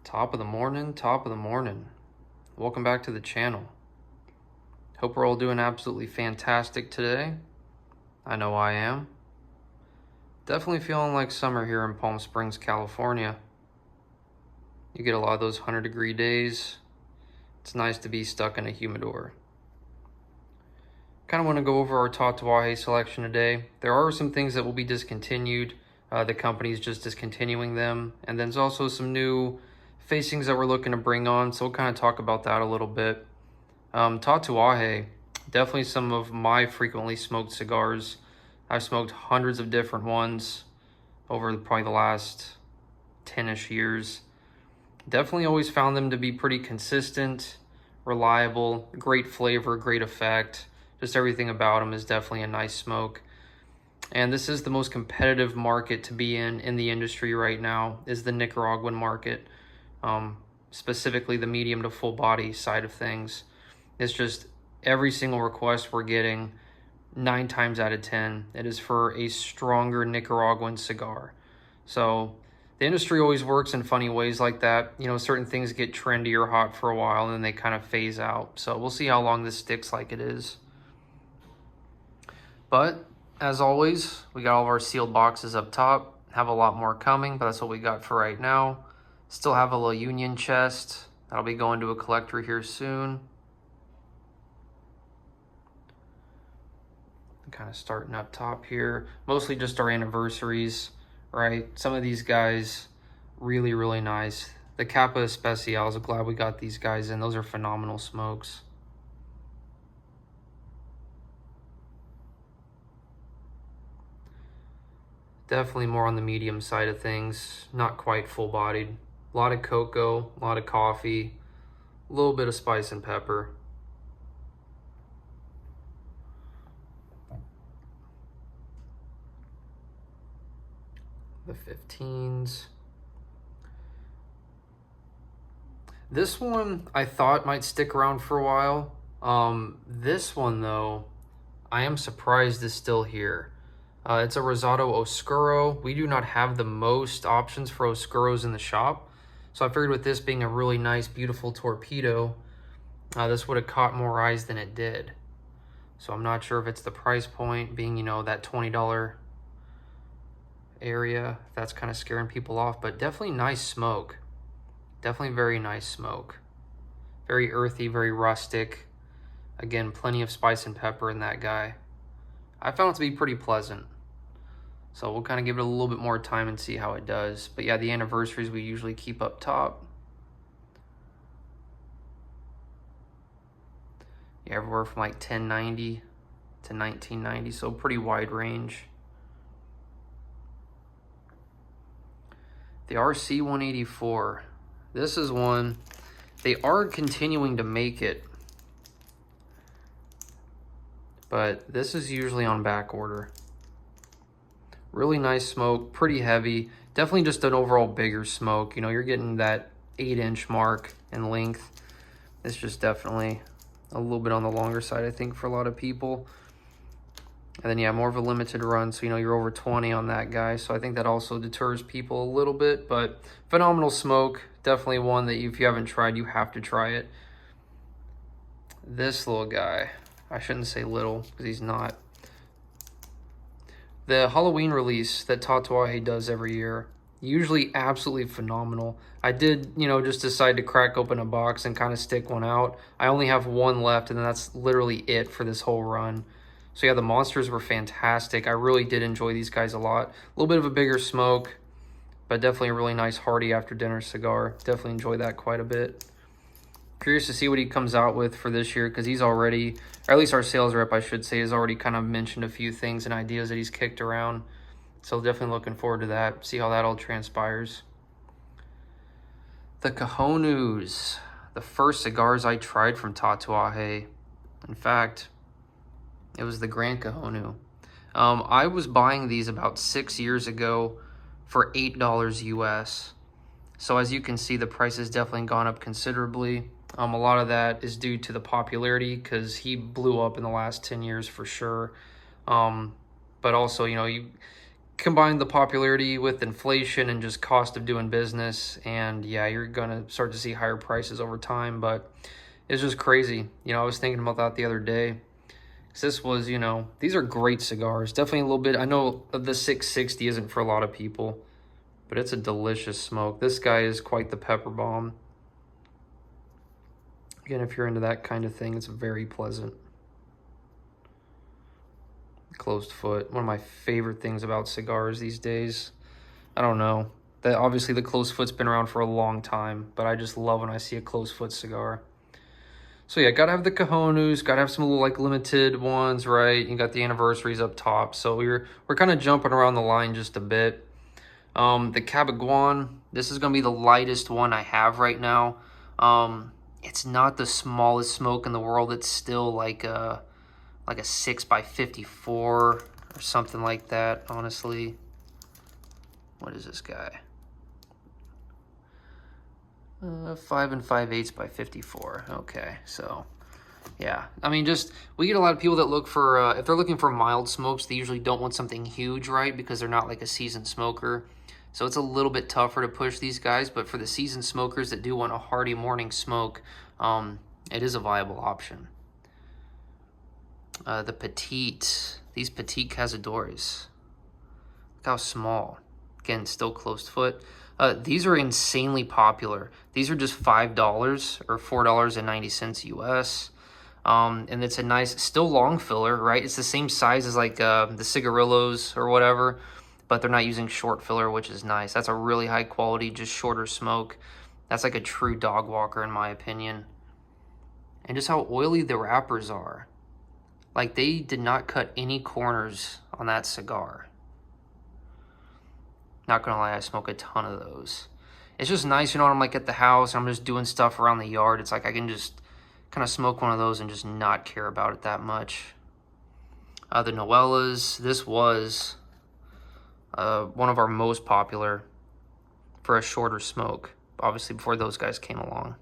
Top of the morning, top of the morning. Welcome back to the channel. Hope we're all doing absolutely fantastic today. I know I am. Definitely feeling like summer here in Palm Springs, California. You get a lot of those 100-degree days. It's nice to be stuck in a humidor. Kind of want to go over our TATUAJE selection today. There are some things that will be discontinued. The company's just discontinuing them. And then there's also some new facings that we're looking to bring on, so we'll kind of talk about that a little bit. TATUAJE, definitely some of my frequently smoked cigars. I've smoked hundreds of different ones over probably the last 10-ish years. Definitely always found them to be pretty consistent, reliable, great flavor, great effect. Just everything about them is definitely a nice smoke. And this is the most competitive market to be in the industry right now, is the Nicaraguan market. Specifically the medium to full body side of things. It's just every single request we're getting, 9 times out of 10, it is for a stronger Nicaraguan cigar. So the industry always works in funny ways like that. You know, certain things get trendy or hot for a while and then they kind of phase out. So we'll see how long this sticks like it is. But as always, we got all of our sealed boxes up top. Have a lot more coming, but that's what we got for right now. Still have a little Union chest. That'll be going to a collector here soon. Kind of starting up top here. Mostly just our anniversaries, right? Some of these guys, really, really nice. The Kappa Especials, I'm glad we got these guys in. Those are phenomenal smokes. Definitely more on the medium side of things. Not quite full-bodied. A lot of cocoa, a lot of coffee, a little bit of spice and pepper. The 15s. This one I thought might stick around for a while. This one though, I am surprised is still here. It's a Rosado Oscuro. We do not have the most options for Oscuros in the shop. So I figured with this being a really nice, beautiful torpedo, this would have caught more eyes than it did. So I'm not sure if it's the price point being, you know, that $20 area, if that's kind of scaring people off, but definitely nice smoke. Definitely very nice smoke. Very earthy, very rustic. Again, plenty of spice and pepper in that guy. I found it to be pretty pleasant. So we'll kind of give it a little bit more time and see how it does. But yeah, the anniversaries we usually keep up top. Yeah, everywhere from like 1090 to 1990, so pretty wide range. The RC 184. This is one, they are continuing to make it, but this is usually on back order. Really nice smoke, pretty heavy. Definitely just an overall bigger smoke. You know, you're getting that 8-inch mark in length. It's just definitely a little bit on the longer side, I think, for a lot of people. And then, yeah, more of a limited run, so, you know, you're over 20 on that guy. So I think that also deters people a little bit. But phenomenal smoke. Definitely one that if you haven't tried, you have to try it. This little guy, I shouldn't say little, because he's not. The Halloween release that TATUAJE does every year, usually absolutely phenomenal. I did, you know, just decide to crack open a box and kind of stick one out. I only have one left, and that's literally it for this whole run. So yeah, the monsters were fantastic. I really did enjoy these guys a lot. A little bit of a bigger smoke, but definitely a really nice hearty after dinner cigar. Definitely enjoy that quite a bit. Curious to see what he comes out with for this year, because he's already, or at least our sales rep, I should say, has already kind of mentioned a few things and ideas that he's kicked around. So definitely looking forward to that. See how that all transpires. The Cajonus, the first cigars I tried from TATUAJE. In fact, it was the Grand Cajonu. I was buying these about 6 years ago for $8 US. So as you can see, the price has definitely gone up considerably. A lot of that is due to the popularity, because he blew up in the last 10 years for sure. But also, you know, combine the popularity with inflation and just cost of doing business, and yeah, you're gonna start to see higher prices over time. But it's just crazy. You know, I was thinking about that the other day. This was, you know, these are great cigars. Definitely a little bit, I know the 660 isn't for a lot of people, but it's a delicious smoke. This guy is quite the pepper bomb. Again, if you're into that kind of thing, it's very pleasant. Closed foot, one of my favorite things about cigars these days. I don't know. That obviously the closed foot's been around for a long time, but I just love when I see a closed foot cigar. So yeah, gotta have the cojones, gotta have some little like limited ones, right? You got the anniversaries up top. So we're kind of jumping around the line just a bit. The Cabaguan, this is gonna be the lightest one I have right now. It's not the smallest smoke in the world. It's still like a 6x54 or something like that, honestly. What is this guy? 5 5/8 by 54. Okay, so yeah, I mean, just we get a lot of people that look for if they're looking for mild smokes, they usually don't want something huge, right? Because they're not like a seasoned smoker. So it's a little bit tougher to push these guys, but for the seasoned smokers that do want a hearty morning smoke, it is a viable option. The petite, these petite cazadores. Look how small. Again, still closed foot. These are insanely popular. These are just $5 or $4.90 US. And it's a nice, still long filler, right? It's the same size as like the cigarillos or whatever, but they're not using short filler, which is nice. That's a really high quality, just shorter smoke. That's like a true dog walker in my opinion. And just how oily the wrappers are. Like they did not cut any corners on that cigar. Not gonna lie, I smoke a ton of those. It's just nice, you know, when I'm like at the house, I'm just doing stuff around the yard. It's like I can just kind of smoke one of those and just not care about it that much. The Noellas, this was one of our most popular for a shorter smoke, obviously before those guys came along.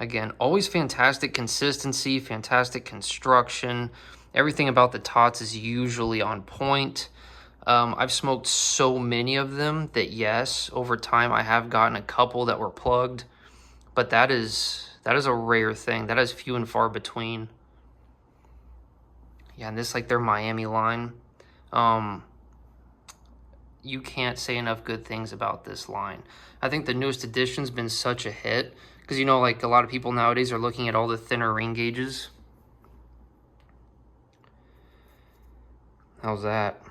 Again, always fantastic consistency, fantastic construction. Everything about the Tots is usually on point. I've smoked so many of them that yes, over time I have gotten a couple that were plugged, but that is a rare thing. That is few and far between. Yeah, and this like their Miami line. You can't say enough good things about this line. I think the newest edition's been such a hit because, you know, like a lot of people nowadays are looking at all the thinner ring gauges. How's that?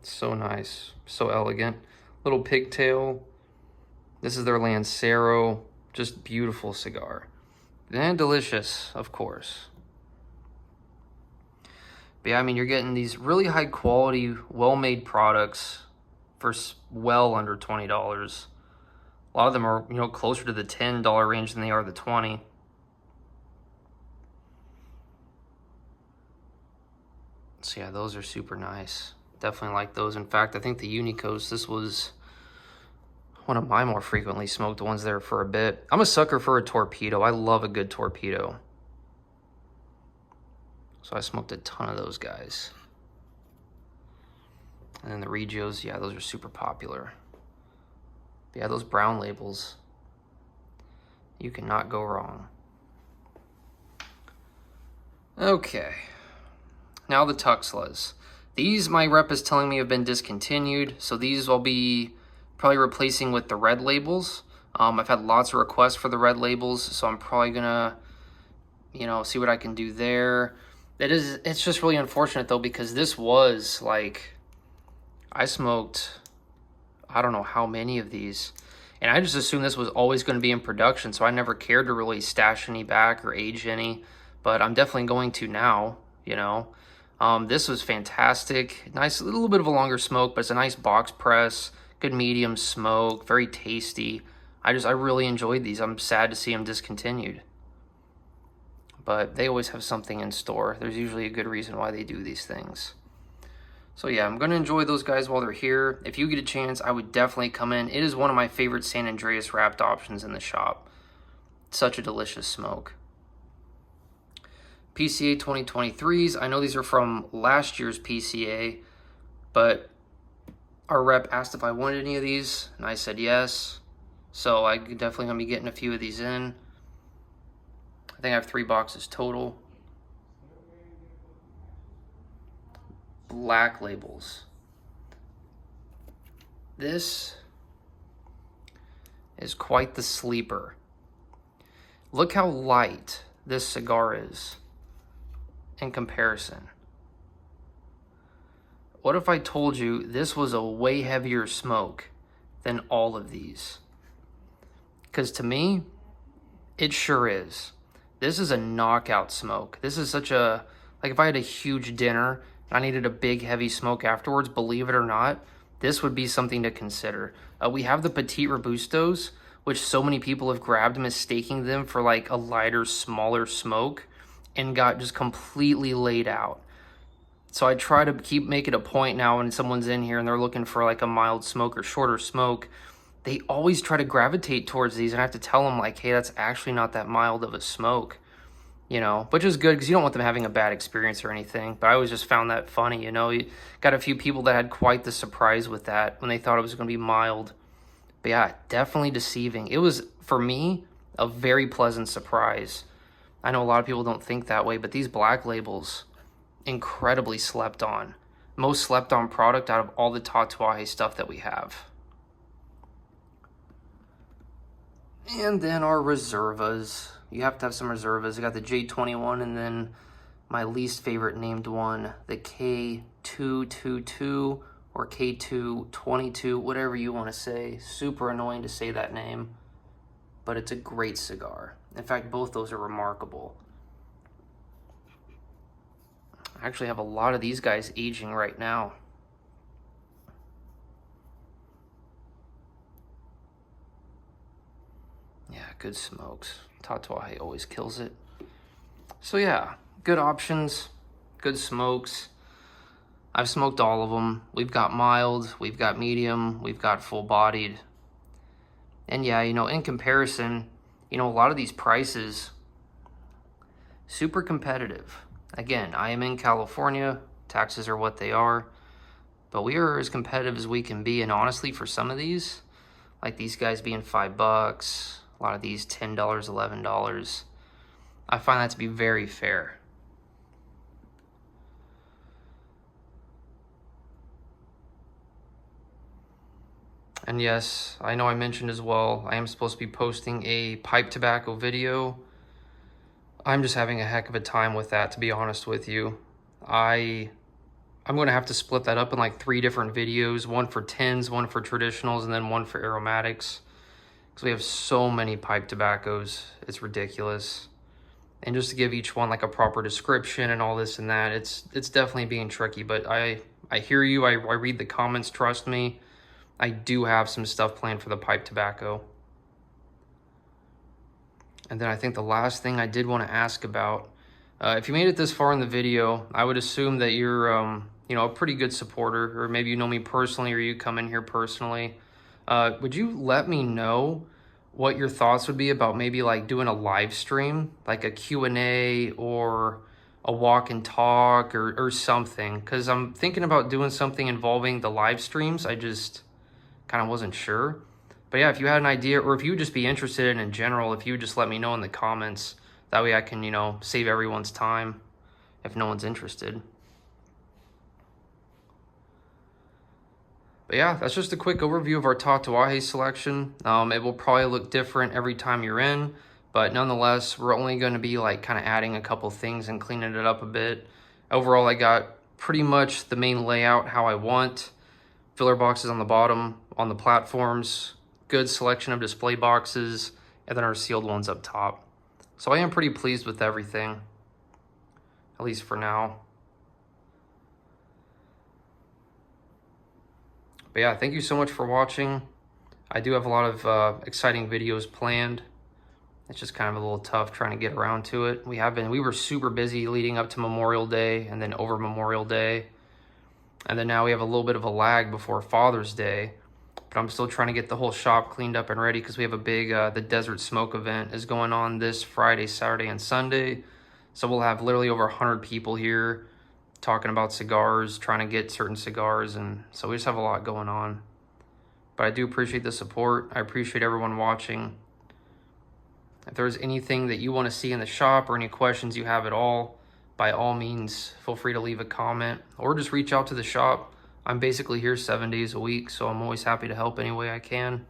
So nice, so elegant. Little pigtail. This is their Lancero. Just beautiful cigar. And delicious, of course. But yeah, I mean, you're getting these really high quality, well-made products for well under $20. A lot of them are, you know, closer to the $10 range than they are the $20. So yeah, those are super nice. Definitely like those. In fact, I think the Unicos, this was one of my more frequently smoked ones there for a bit. I'm a sucker for a torpedo. I love a good torpedo. So I smoked a ton of those guys. And then the Regios, yeah, those are super popular. But yeah, those brown labels, you cannot go wrong. Okay. Now the Tuxlas. These, my rep is telling me, have been discontinued, so these I'll be probably replacing with the red labels. I've had lots of requests for the red labels, so I'm probably gonna, you know, see what I can do there. It's just really unfortunate though, because this was like, I smoked, I don't know how many of these, and I just assumed this was always going to be in production, so I never cared to really stash any back or age any, but I'm definitely going to now, you know. This was fantastic. Nice, a little bit of a longer smoke, but it's a nice box press, good medium smoke, very tasty. I really enjoyed these. I'm sad to see them discontinued, but they always have something in store. There's usually a good reason why they do these things. So yeah, I'm going to enjoy those guys while they're here. If you get a chance, I would definitely come in. It is one of my favorite San Andreas wrapped options in the shop. Such a delicious smoke. PCA 2023s. I know these are from last year's PCA, but our rep asked if I wanted any of these, and I said yes. So I definitely gonna be getting a few of these in. I think I have 3 boxes total. Black labels. This is quite the sleeper. Look how light this cigar is in comparison. What if I told you this was a way heavier smoke than all of these? Because to me, it sure is. This is a knockout smoke. This is such a, like if I had a huge dinner and I needed a big heavy smoke afterwards, believe it or not, this would be something to consider. We have the Petite Robustos, which so many people have grabbed, mistaking them for like a lighter, smaller smoke, and got just completely laid out. So I try to keep making a point now when someone's in here and they're looking for like a mild smoke or shorter smoke, they always try to gravitate towards these, and I have to tell them like, hey, that's actually not that mild of a smoke, you know, which is good because you don't want them having a bad experience or anything. But I always just found that funny, you know. You got a few people that had quite the surprise with that when they thought it was going to be mild. But yeah, definitely deceiving. It was, for me, a very pleasant surprise. I know a lot of people don't think that way, but these black labels, incredibly slept on. Most slept on product out of all the Tatuaje stuff that we have. And then our Reservas. You have to have some Reservas. I got the J21 and then my least favorite named one, the K222 or K222, whatever you want to say. Super annoying to say that name, but it's a great cigar. In fact, both those are remarkable. I actually have a lot of these guys aging right now. Yeah, good smokes. Tatuaje always kills it. So yeah, good options, good smokes. I've smoked all of them. We've got mild, we've got medium, we've got full-bodied. And yeah, you know, in comparison, you know, a lot of these prices, super competitive. Again, I am in California, taxes are what they are, but we are as competitive as we can be. And honestly, for some of these, like these guys being $5, a lot of these $10, $11, I find that to be very fair. And yes, I know I mentioned as well, I am supposed to be posting a pipe tobacco video. I'm just having a heck of a time with that, to be honest with you. I'm going to have to split that up in like 3 different videos, one for tins, one for traditionals, and then one for aromatics. Because we have so many pipe tobaccos, it's ridiculous. And just to give each one like a proper description and all this and that, it's definitely being tricky. But I hear you, I read the comments, trust me. I do have some stuff planned for the pipe tobacco. And then I think the last thing I did want to ask about, if you made it this far in the video, I would assume that you're you know, a pretty good supporter, or maybe you know me personally, or you come in here personally. Would you let me know what your thoughts would be about maybe like doing a live stream, like a Q&A or a walk and talk or something? Because I'm thinking about doing something involving the live streams. I just kind of wasn't sure. But yeah, if you had an idea, or if you would just be interested in general, if you would just let me know in the comments, that way I can, you know, save everyone's time if no one's interested. But yeah, that's just a quick overview of our Tatuaje selection. It will probably look different every time you're in, but nonetheless, we're only going to be like kind of adding a couple things and cleaning it up a bit. Overall, I got pretty much the main layout how I want. Filler boxes on the bottom, on the platforms, good selection of display boxes, and then our sealed ones up top. So I am pretty pleased with everything, at least for now. But yeah, thank you so much for watching. I do have a lot of exciting videos planned. It's just kind of a little tough trying to get around to it. We were super busy leading up to Memorial Day and then over Memorial Day. And then now we have a little bit of a lag before Father's Day. But I'm still trying to get the whole shop cleaned up and ready because we have a big, the Desert Smoke event is going on this Friday, Saturday, and Sunday. So we'll have literally over 100 people here talking about cigars, trying to get certain cigars, and so we just have a lot going on. But I do appreciate the support. I appreciate everyone watching. If there's anything that you want to see in the shop or any questions you have at all, by all means, feel free to leave a comment or just reach out to the shop. I'm basically here 7 days a week, so I'm always happy to help any way I can.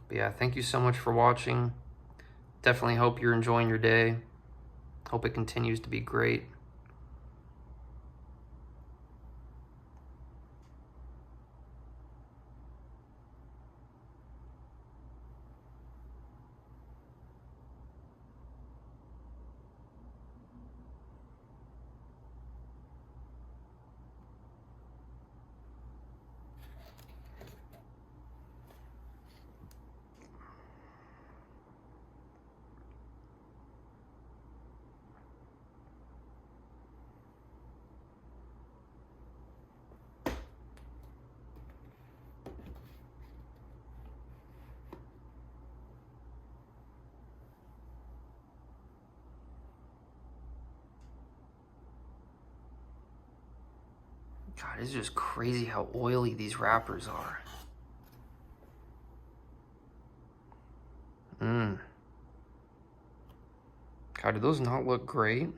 But yeah, thank you so much for watching. Definitely hope you're enjoying your day. Hope it continues to be great. God, it's just crazy how oily these wrappers are. God, do those not look great?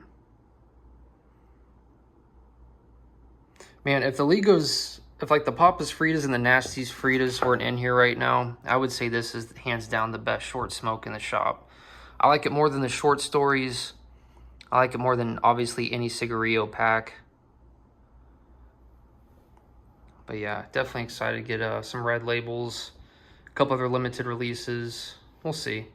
Man, if like the Papas Fritas and the Nasties Fritas weren't in here right now, I would say this is hands down the best short smoke in the shop. I like it more than the short stories. I like it more than obviously any Cigarillo pack. But yeah, definitely excited to get some red labels, a couple other limited releases. We'll see.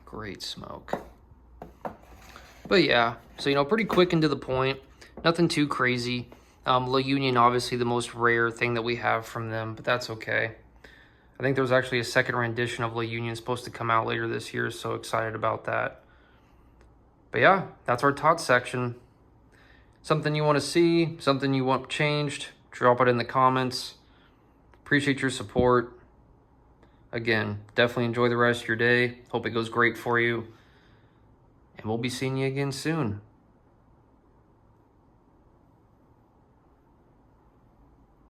Great smoke. But yeah, so pretty quick and to the point. Nothing too crazy. La Union, obviously the most rare thing that we have from them, but that's okay. I think there's actually a second rendition of La Union supposed to come out later this year, so excited about that. But yeah, that's our TOT section. Something you want to see, something you want changed, drop it in the comments. Appreciate your support. Again, definitely enjoy the rest of your day. Hope it goes great for you. And we'll be seeing you again soon.